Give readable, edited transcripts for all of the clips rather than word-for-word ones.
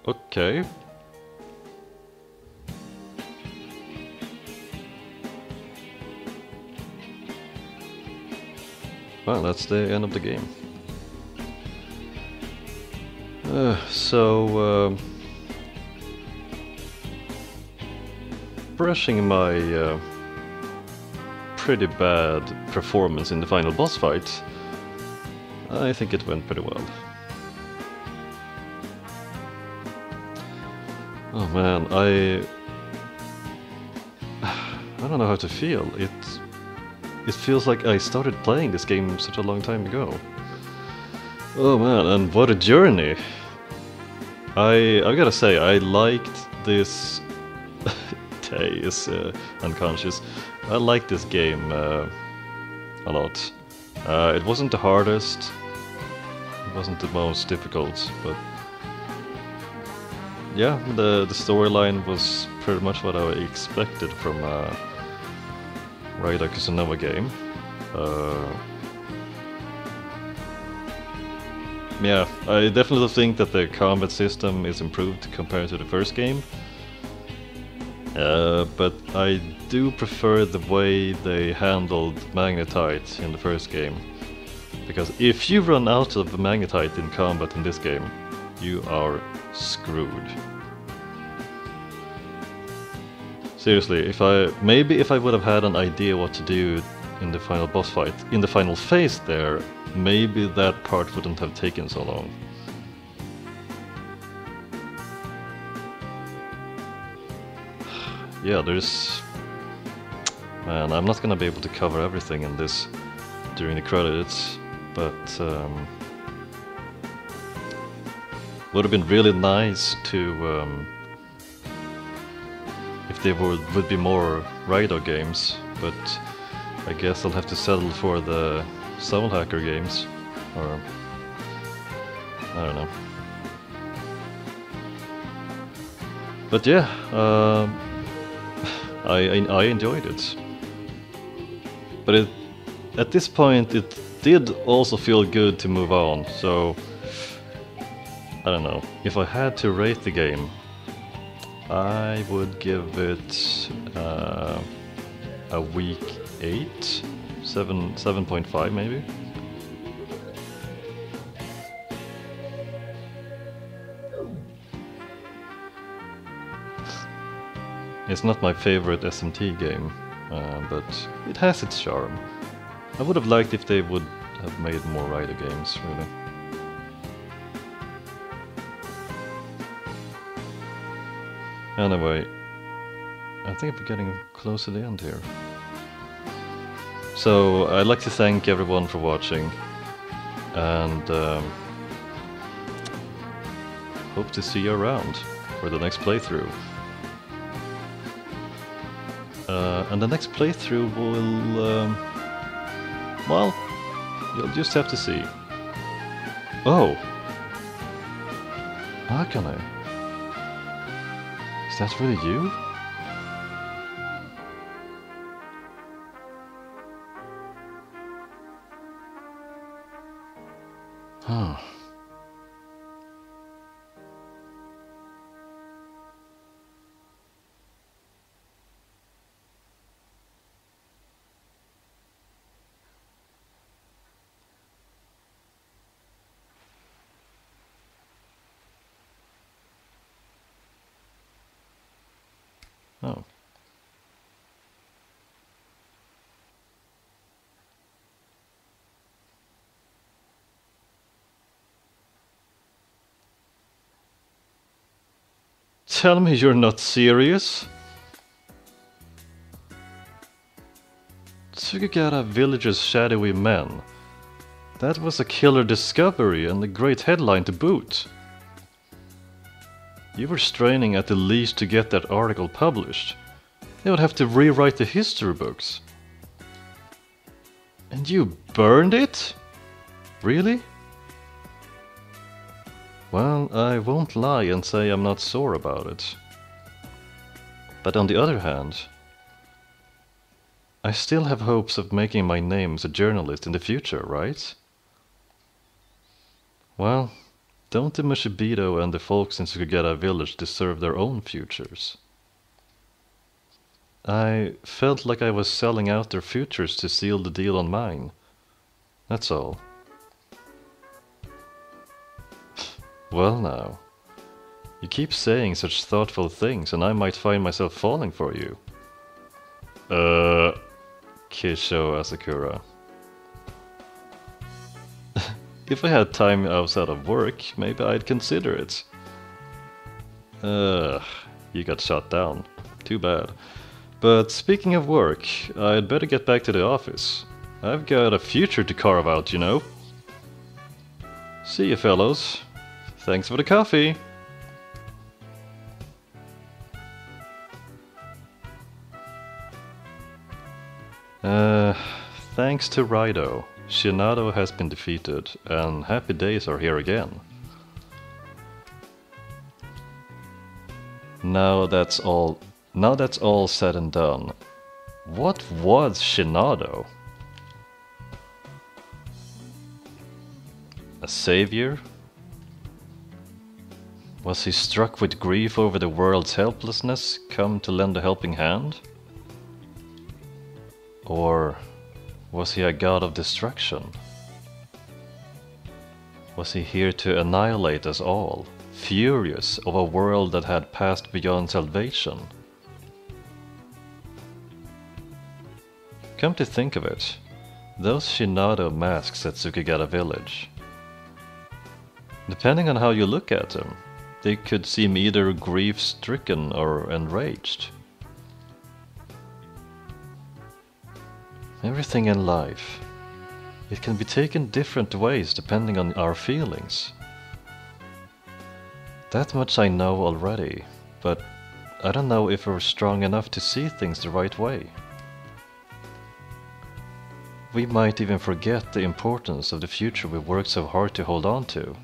Okay. Well, that's the end of the game. Brushing my pretty bad performance in the final boss fight, I think it went pretty well. Oh man, I don't know how to feel. It feels like I started playing this game such a long time ago. Oh man, and what a journey! I gotta say, I liked this. Tay is unconscious. I liked this game a lot. It wasn't the hardest, it wasn't the most difficult, but yeah, the storyline was pretty much what I expected from a Raidou Kuzunoha game. Yeah, I definitely think that the combat system is improved compared to the first game. But I do prefer the way they handled magnetite in the first game. Because if you run out of magnetite in combat in this game, you are screwed. Seriously, maybe if I would have had an idea what to do in the final boss fight, in the final phase there, maybe that part wouldn't have taken so long. Yeah, man, I'm not gonna be able to cover everything in this during the credits, but would have been really nice to if there would be more Raidou games, but I guess I'll have to settle for the Soul Hacker games, or I don't know. But yeah, I enjoyed it. But at this point it did also feel good to move on, so I don't know. If I had to rate the game, I would give it a weak 8, 7.5 maybe. It's not my favorite SMT game, but it has its charm. I would have liked if they would have made more Raidou games, really. Anyway, I think we're getting close to the end here. So, I'd like to thank everyone for watching, and hope to see you around for the next playthrough. And the next playthrough will, well, you'll just have to see. Oh! Akane? Is that really you? Huh. Oh. Tell me you're not serious? Tsugigara Village's shadowy men. That was a killer discovery and a great headline to boot. You were straining at the least to get that article published. They would have to rewrite the history books. And you burned it? Really? Well, I won't lie and say I'm not sore about it. But on the other hand, I still have hopes of making my name as a journalist in the future, right? Well, Don't the Mushibito and the folks in Sukigara village deserve their own futures? I felt like I was selling out their futures to seal the deal on mine. That's all. Well now, you keep saying such thoughtful things and I might find myself falling for you. Kisho Asakura. If I had time outside of work, maybe I'd consider it. You got shot down. Too bad. But speaking of work, I'd better get back to the office. I've got a future to carve out, you know. See you, fellows. Thanks for the coffee. Thanks to Raidou, Shinado has been defeated, and happy days are here again. Now that's all said and done. What was Shinado? A savior? Was he struck with grief over the world's helplessness, come to lend a helping hand? Or was he a god of destruction? Was he here to annihilate us all, furious of a world that had passed beyond salvation? Come to think of it, those Shinado masks at Sukigara village, depending on how you look at them, they could seem either grief-stricken or enraged. Everything in life, it can be taken different ways depending on our feelings. That much I know already, but I don't know if we're strong enough to see things the right way. We might even forget the importance of the future we worked so hard to hold on to.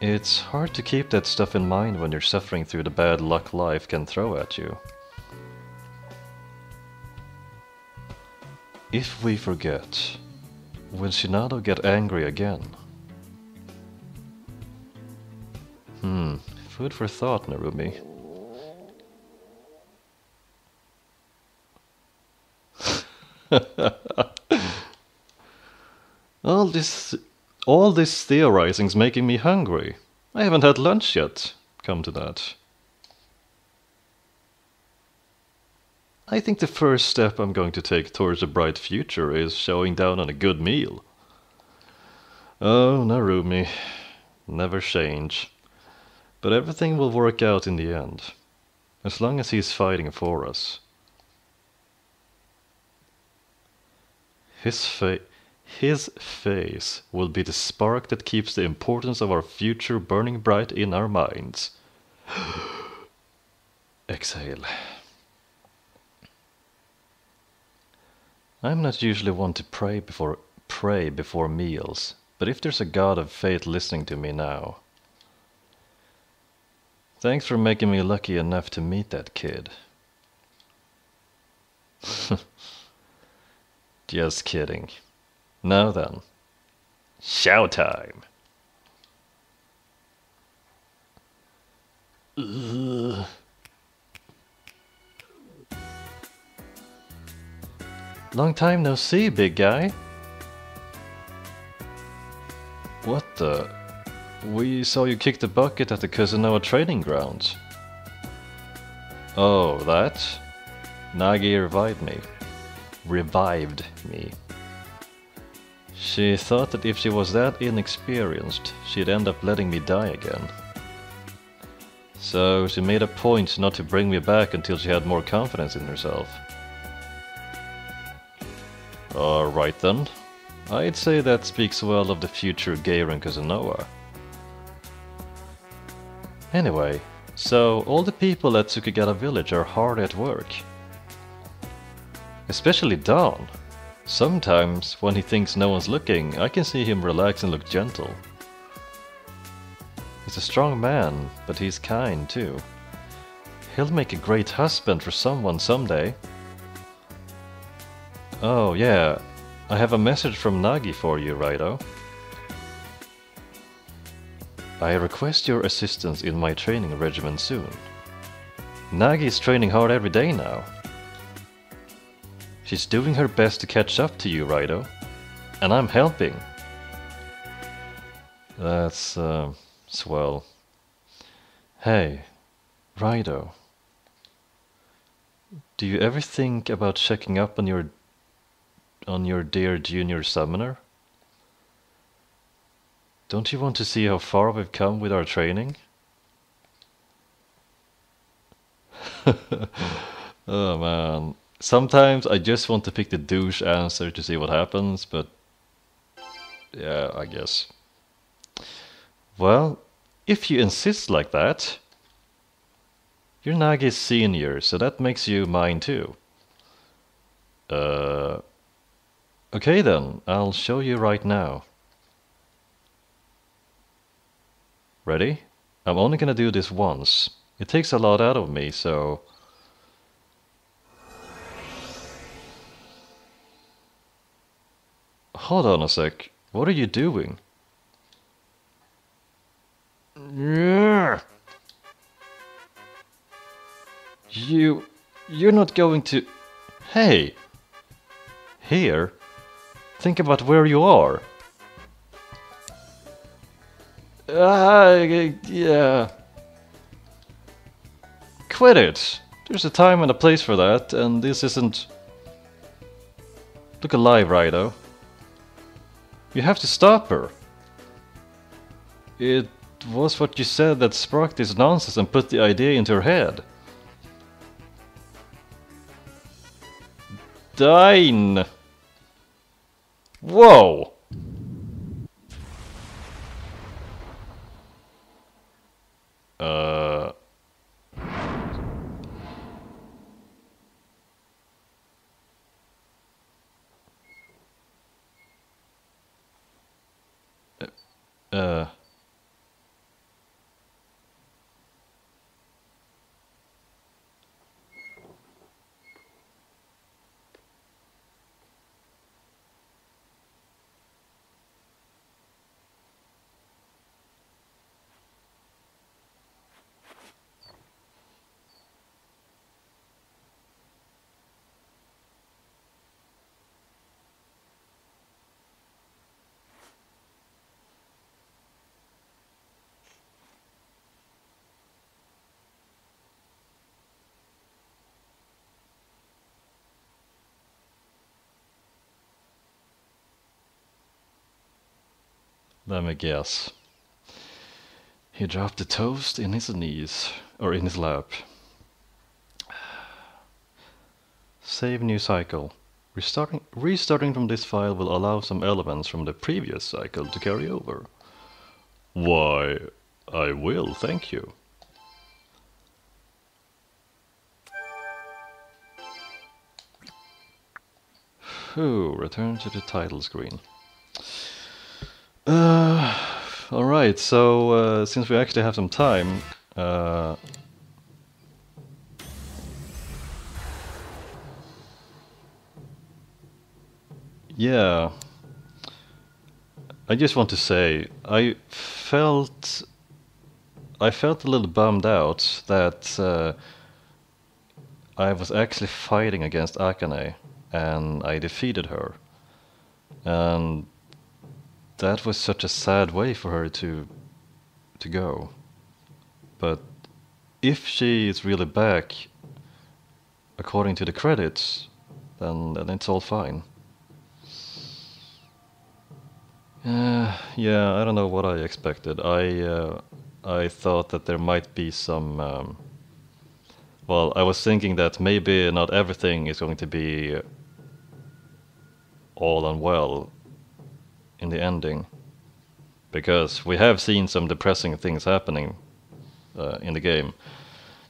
It's hard to keep that stuff in mind when you're suffering through the bad luck life can throw at you. If we forget, will Shinado get angry again? Food for thought, Narumi. All this theorizing's making me hungry. I haven't had lunch yet, come to that. I think the first step I'm going to take towards a bright future is showing down on a good meal. Oh, Narumi, never change. But everything will work out in the end, as long as he's fighting for us. His face will be the spark that keeps the importance of our future burning bright in our minds. Exhale. I'm not usually one to pray before meals, but if there's a god of fate listening to me now. Thanks for making me lucky enough to meet that kid. Just kidding. Now then, showtime! Long time no see, big guy. What the? We saw you kick the bucket at the Kuzunoha training grounds. Oh, that? Nagi revived me. She thought that if she was that inexperienced, she'd end up letting me die again. So she made a point not to bring me back until she had more confidence in herself. Alright then. I'd say that speaks well of the future Geiren Kuzunoha. Anyway, so all the people at Sukigara village are hard at work. Especially Dawn. Sometimes, when he thinks no one's looking, I can see him relax and look gentle. He's a strong man, but he's kind too. He'll make a great husband for someone someday. Oh yeah, I have a message from Nagi for you, Raidou. I request your assistance in my training regimen soon. Nagi is training hard every day now. She's doing her best to catch up to you, Raidou. And I'm helping. That's, swell. Hey, Raidou. Do you ever think about checking up on your dear junior summoner? Don't you want to see how far we've come with our training? Oh man. Sometimes I just want to pick the douche answer to see what happens, but yeah, I guess. Well, if you insist like that, you're Nagi's senior, so that makes you mine too. Okay then, I'll show you right now. Ready? I'm only gonna do this once. It takes a lot out of me, so... Hold on a sec. What are you doing? You're not going to... Hey! Here? Think about where you are. Yeah. Quit it! There's a time and a place for that, and this isn't... Look alive, Raidou. You have to stop her. It was what you said that sparked this nonsense and put the idea into her head. Dine! Whoa! Let me guess. He dropped the toast in his knees, or in his lap. Save new cycle. Restarting from this file will allow some elements from the previous cycle to carry over. Why, I will, thank you. Phew, return to the title screen. Alright, so since we actually have some time, yeah, I just want to say, I felt a little bummed out that I was actually fighting against Akane, and I defeated her, and that was such a sad way for her to go. But if she is really back, according to the credits, then it's all fine. Yeah, I don't know what I expected. I thought that there might be some... well, I was thinking that maybe not everything is going to be all unwell in the ending, because we have seen some depressing things happening in the game.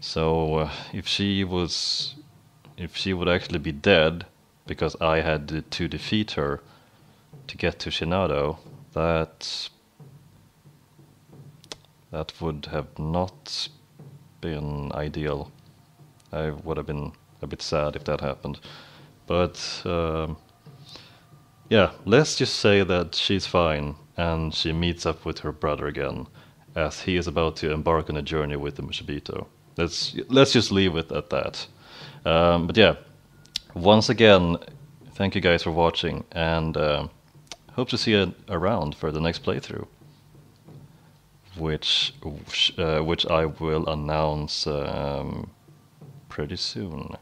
So if she would actually be dead because I had to defeat her to get to Shinado, that would have not been ideal. I would have been a bit sad if that happened. But yeah, let's just say that she's fine and she meets up with her brother again. as he is about to embark on a journey with the Mushibito. Let's just leave it at that. But yeah, once again, thank you guys for watching, and hope to see you around for the next playthrough, which I will announce pretty soon.